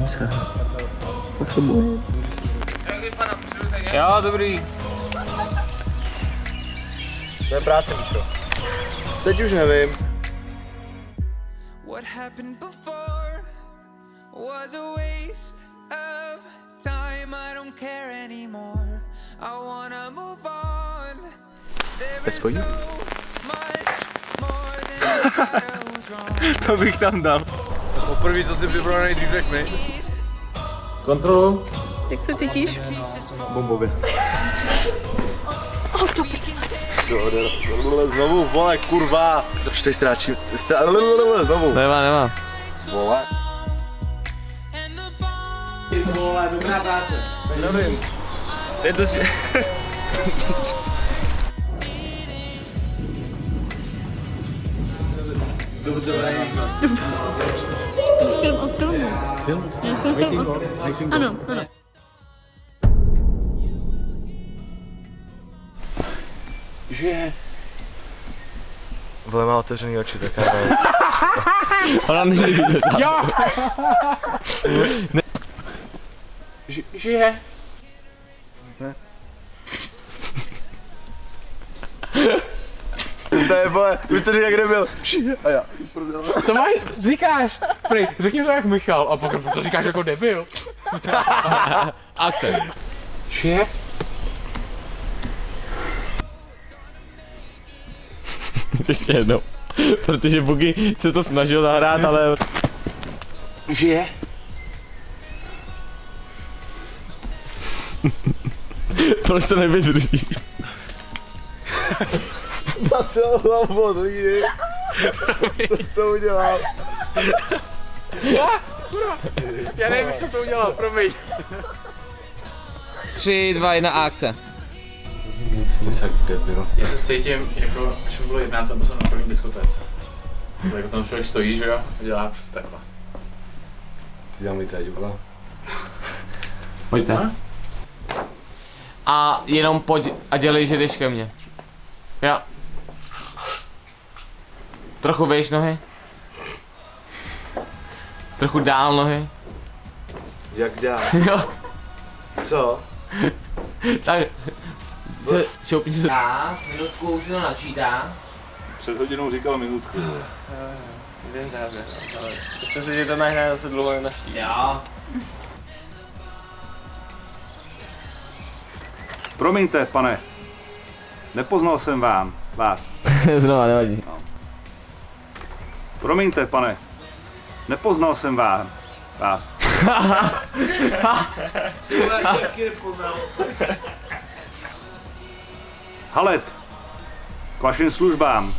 bojím se. Fakt se bojím. Jo, dobrý. To je práce, Míšo. Teď už nevím. What happened before was a waste of time. I don't care anymore. I wanna move on. There is so much more than shadows wrong. To bych tam dal. Poprvé, co si vybral nejdřív, řekni. Kontrolu. Jak se cítíš? Bombově. Znovu, vole, kurva. Už tady ztráčím. Znovu. Nemá. Vole. Vole, dobrá práce. Nevím. Je to si... Film o filmu. Film? Já jsem film o... Ano. Že? Vole, má otevřený oči, tak já nevím. Ona není. Jo! Žije. Ne. Co to je, vole? Už to říká, kde byl? Žije. A já. To máš, říkáš. Prý, řekni to jak Michal a pokud to říkáš jako debil. Akce. Žije? Ještě jednou. Protože Bugy se to snažil nahrát, ale... Žije? Proč to nevydržíš? Na celou hlavu, to jde. Co jsi to udělal? Já nevím, jak jsem to udělal, promiň. 3, 2, 1 a akce. Já se cítím, jako až mi bylo 11 a byl jsem na první diskotéce. Tak tam člověk stojí, že jo, a dělá prostě takhle. Ty tam teď, vole. Pojďte. A jenom pojď a dělej, že jdeš ke mně. Jo. Trochu vejš nohy. Trochu dál nohy. Jak dál? Jo. Co? Tak. Šoupni se. Já, minutku už to načítá. Před hodinou říkal minutku. Myslím si, že to nahraje zase dlouho naší. Jo. Promiňte, pane. Nepoznal jsem vás. Znova, nevadí. Promiňte, pane. Nepoznal jsem vás. Halet. K vašim službám.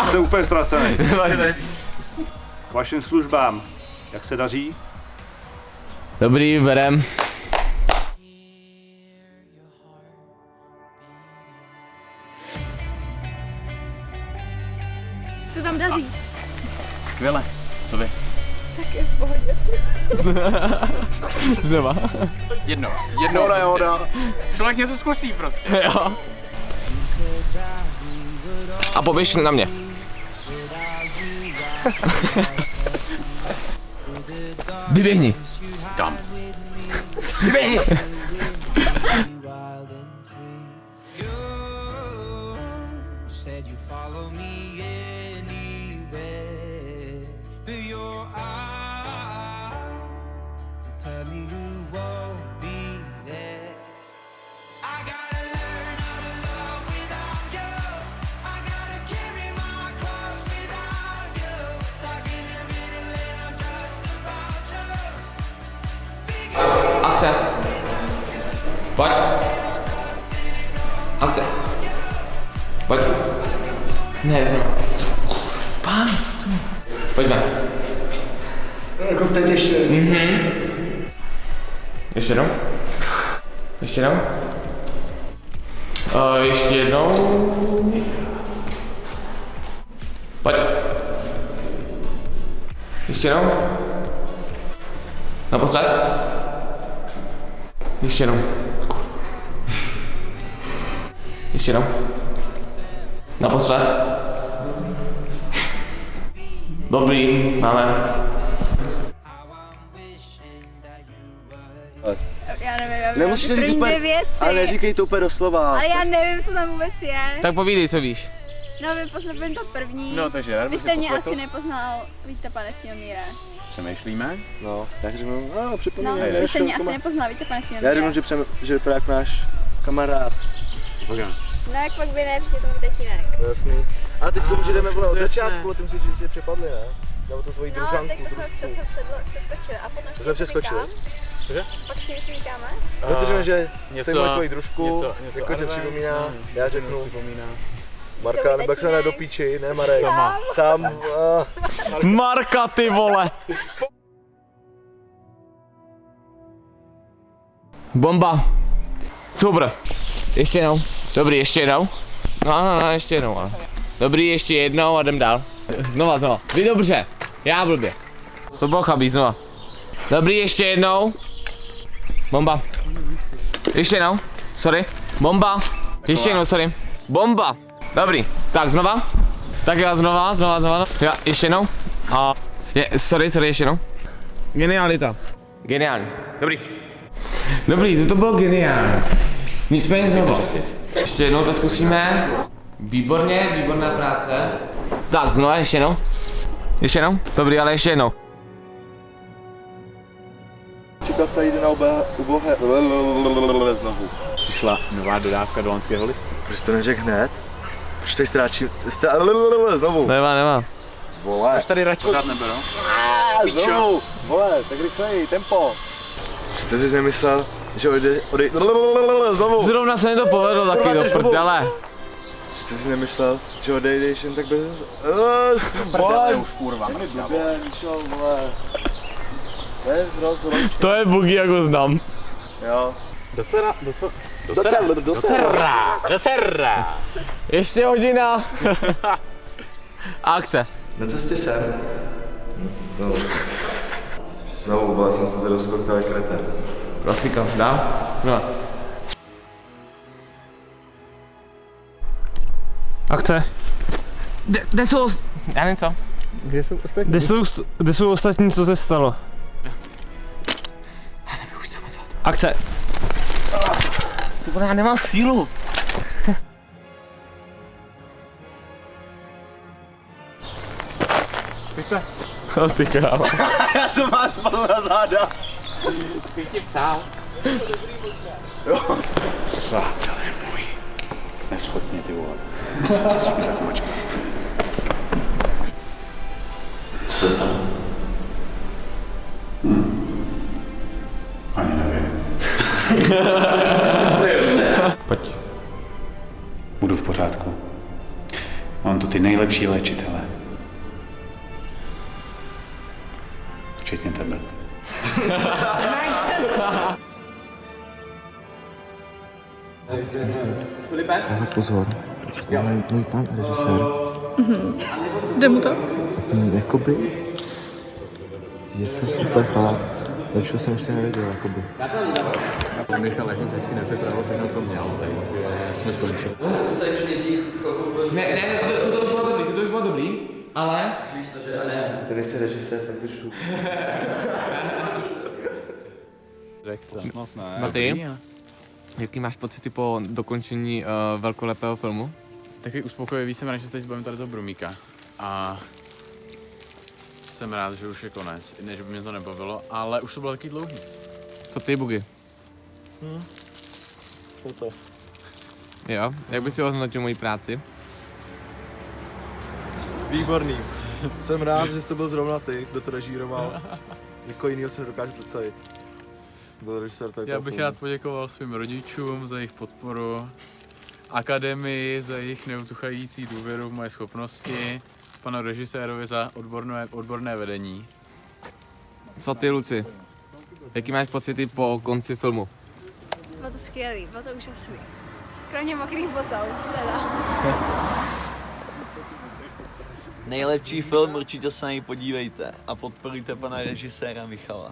Jste úplně ztracený. K vašim službám. Jak se daří? Dobrý, berem. Co tam daří? Skvěle. Co vy? Tak je v pohodě. Znova. Jednou prostě. Člověk něco zkusí prostě. Jo. A poběž na mě. Vyběhni. Kam? Vyběhni. Akce. Pojď. Akce. Pojď. Ne, znovu. Pán, co to? Pojďme. Jako teď ještě. Ještě jednou. Ještě jednou. Ještě jednou. Pojď. Ještě jednou. Naposled. Ještě jednou. Ještě jednou. Naposled. Dobrý, máme. Já nevím, já Nemusíš to říct první úplně, dvě věci. ale neříkej to úplně doslova. Ale já nevím, co tam vůbec je. Tak povídej, co víš. No, vím to první. No, takže rád Vy bych jste tě mě poslechl. asi nepoznal, víte, pane Smělmíre. Přemýšlíme. No, tak řeknu, No, připomínej. vy jste mě asi nepoznal, víte, pane Smělmíre. Já řeknu, že vypadá jak náš kamarád. No, jak pak by ne, přesně to můj tatínek. Jasný. A teď už jdeme vole od začátku, ale ty musíš říct, že tě přepadli, ne? Nebo to tvoji No, družanku. tak to jsme přeskočili. A potom To jsme přeskočili. Cože? Pak ještě něco říkáme. No ty řekneš, že něco- jsi moji tvoji družku, něco jako že Arve, připomíná, já řeknu Připomíná. Marka, nebo jak se jmenuje do píči, ne Marek. Sám. Marka, ty vole! Bomba. Super. Ještě jednou. Dobrý, ještě jednou. No, ještě jednou, ale. Dobrý, ještě jednou a jdem dál. Znova. Vy dobře. Já blbě. To bylo chabý, znova. Dobrý, ještě jednou. Bomba. Ještě jednou. Sorry. Bomba. Ještě jednou, sorry. Bomba. Dobrý. Tak znova. Tak já znova. Já, ještě jednou. A sorry, ještě jednou. Genialita. Geniální. Dobrý, to bylo geniální. Nicméně znovu. Ještě jednou to zkusíme. Výborně, výborná práce. Tak, znova ještě jednou. Ještě jednou? Dobrý, ale ještě jednou. Kafe jde na ubohé. Znovu. Přišla nová dodávka do loňského listu. Proč to neřekl hned? Proč tady ztráčím? Znovu. Nemá. Vole. Až tady radši pořád neberou. Znovu. Vole, tak rychleji, tempo. Přece jsi nemyslel, že odejde znovu. Zrovna se mi to povedlo taky do prdele. Přece jsi nemyslel, že odejdeš jen tak bez... Prdele už kurva. Blbě, Míšo, vole. Bez rok. To je bugy, jak ho znám. Jo. Do terra. Ještě hodina. Akce. Na cestě sem. No. Znovu, vole, jsem se rozkoutal jak kretér. Klasika, dám? No. Akce. Kde jsou... Já nevím co. Kde jsou ostatní, co se stalo? Já nevím už, co mám dělat. Akce. Já nemám sílu. Pojďme. O ty kráva. Já jsem máš spadl na záda. Ty ti psal. Přátelé můj, neschopně ty vole. Co se stalo? Ani nevím. Pojď. Budu v pořádku. Mám tu ty nejlepší léčitele. Včetně tebe. Pozor, to je můj pan režisér. Jde mu to? Jakoby je to super chlap. Lepšího jsem ještě neviděl, jakoby. Michal jako vždycky nepřipravil všechno, co měl, takže jsme skončili. Ne, to už bylo dobrý, ale... Ty nejsi režisér, tak držu. Maty, jaký máš pocity po dokončení velkolepého filmu? Takový uspokojivý jsem rád, že se teď zbavím tady toho Brumíka. A jsem rád, že už je konec, i ne, že by mě to nebavilo, ale už to bylo taky dlouhý. Co ty, Bugy? Co to? Jo, jak bys si ohodnotil moji práci? Výborný. Jsem rád, že jsi to byl zrovna ty, kdo to režíroval. Někoho jinýho si nedokážu představit. Byl režisér tady Já bych rád poděkoval svým rodičům za jejich podporu, akademii za jejich neutuchající důvěru v moje schopnosti, panu režisérovi za odborné vedení. Co ty, Luci? Jaký máš pocity po konci filmu? Bylo to skvělý, bylo to úžasný. Kromě mokrých botů, teda. Nejlepší film, určitě se na něj podívejte a podporujte pana režiséra Michala.